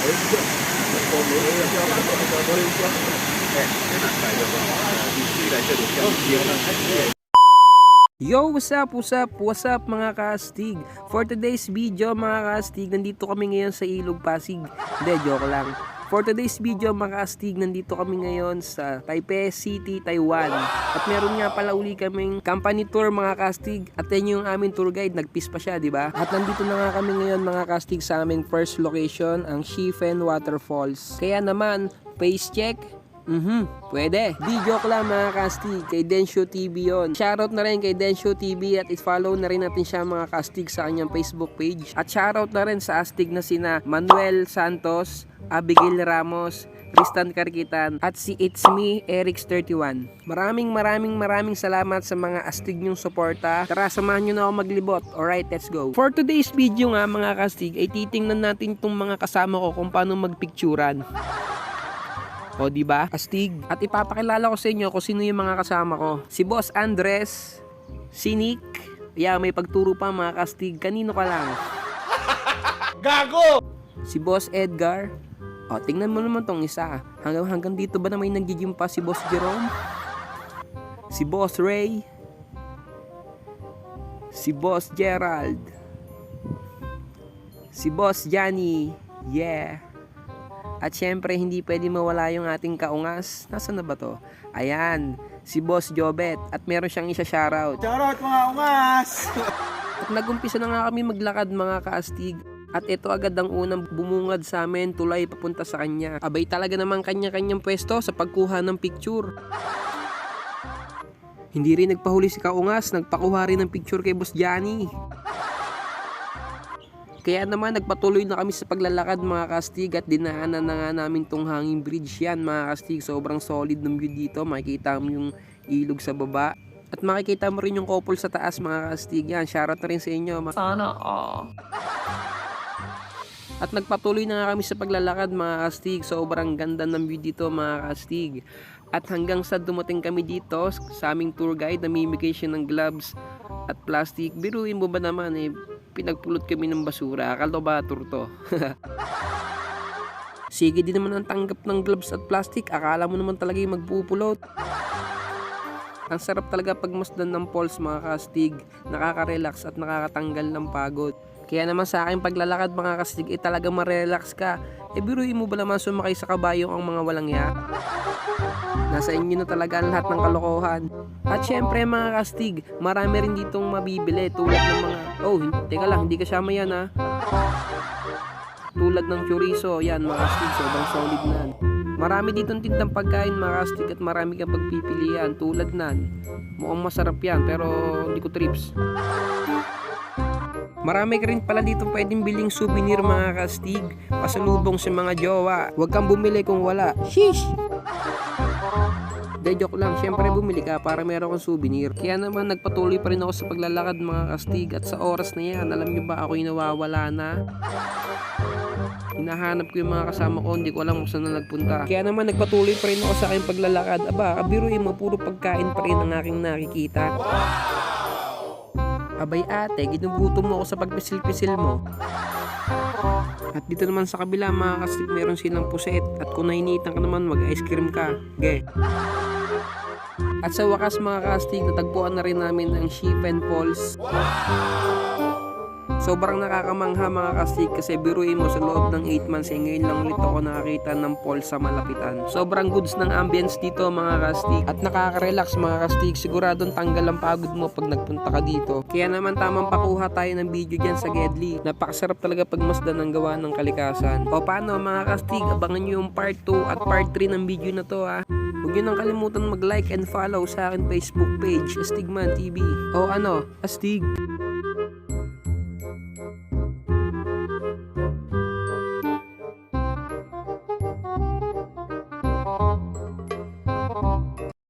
Yo, what's up mga kaastig? For today's video mga kaastig, nandito kami ngayon sa Ilog Pasig. Hindi, joke lang. For today's video mga kaastig, nandito kami ngayon sa Taipei City, Taiwan. At meron nga pala uli kaming company tour mga kaastig. At yan yung aming tour guide, nagpis pa siya, di ba? At nandito na nga kami ngayon mga kaastig sa aming first location, ang Shifen Waterfalls. Kaya naman, face check. Pwede. Di joke lang mga kastig, kay Densho TV yon. Shoutout na rin kay Densho TV at i-follow na rin natin siya mga kastig sa kanyang Facebook page. At shoutout na rin sa astig na sina Manuel Santos, Abigail Ramos, Tristan Karkitan at si It's Me, Erix31. Maraming salamat sa mga astig nyong suporta. Tara, samahan nyo na ako maglibot. Alright, let's go. For today's video nga mga kastig, ay titingnan natin tong mga kasama ko kung paano magpicturan. O diba? Astig. At ipapakilala ko sa inyo kung sino yung mga kasama ko. Si Boss Andres, si Nick. Yeah, may pagturo pa mga kastig. Kanino ka lang? Gago! Si Boss Edgar. O, tingnan mo naman tong isa. Hanggang dito ba na may nag-gym pa si Boss Jerome? Si Boss Ray. Si Boss Gerald. Si Boss Johnny. Yeah. At syempre, hindi pwede mawala yung ating kaungas. Nasaan na ba to? Ayan, si Boss Jobet. At meron siyang isa-shoutout. Shoutout mga ungas! At nagumpisa na nga kami maglakad mga kaastig. At ito agad ang unang bumungad sa amin, tulay papunta sa kanya. Abay talaga naman kanya-kanyang pwesto sa pagkuha ng picture. Hindi rin nagpahuli si kaungas, nagpakuha rin ng picture kay Boss Johnny. Kaya naman nagpatuloy na kami sa paglalakad mga kastig at dinaanan na nga namin tong hanging bridge yan mga kastig. Sobrang solid ng view dito. Makikita mo yung ilog sa baba. At makikita mo rin yung couple sa taas mga kastig. Yan, shoutout na rin sa inyo. Sana all. At nagpatuloy na nga kami sa paglalakad mga kastig. Sobrang ganda ng view dito mga kastig. At hanggang sa dumating kami dito sa aming tour guide, namimigay siya ng gloves at plastic. Biruin mo ba naman pinagpulot kami ng basura. Akala ba turto? Sige din naman ang tanggap ng gloves at plastic. Akala mo naman talaga yung magpupulot. Ang sarap talaga pagmasdan ng falls mga kastig. Nakaka-relax at nakakatanggal ng pagod. Kaya naman sa akin paglalakad mga kastig, talaga ma-relax ka. Biruin mo ba naman sumakay sa kabayo ang mga walang ya? Nasa inyo na talaga ang lahat ng kalokohan. At syempre mga kastig, marami rin ditong mabibili tulad ng mga... Oh, teka lang, hindi kasama yan ha. Tulad ng chorizo, yan mga kastig, sobrang solid na. Marami ditong tindang pagkain mga kastig at marami kang pagpipilian tulad nan. Mukhang masarap yan pero hindi ko trips. Marami ka rin pala dito pwedeng biling souvenir mga kastig. Pasalubong sa mga jowa. Huwag kang bumili kung wala. Sheesh! De joke lang, syempre bumili ka para meron kang souvenir. Kaya naman nagpatuloy pa rin ako sa paglalakad mga kastig. At sa oras na yan, alam nyo ba ako'y nawawala na? Hinahanap ko yung mga kasama ko, hindi ko alam kung saan na nagpunta. Kaya naman nagpatuloy pa rin ako sa aking paglalakad. Aba, kabiruin mo, puro pagkain pa rin ang aking nakikita. Abay ate, ginugutom mo ako sa pagpisil-pisil mo. At dito naman sa kabila mga kastig, meron silang puset. At kung nainitan ka naman, mag-ice cream ka. Okay. At sa wakas mga kastig, natagpuan na rin namin ang Shifen Falls. Sobrang nakakamangha mga kastig kasi biruin mo sa loob ng 8 months ngayon lang ulit ako nakakita ng falls sa malapitan. Sobrang goods ng ambience dito mga kastig at nakaka-relax mga kastig. Siguradong tanggal ang pagod mo pag nagpunta ka dito. Kaya naman tamang pakuha tayo ng video dyan sa Gedli. Napakasarap talaga pagmasdan ng gawa ng kalikasan. O paano mga kastig, abangan nyo yung part 2 at part 3 ng video na to ha. Huwag nyo nang kalimutan mag-like and follow sa akin Facebook page, Astigman TV. O ano, Astig.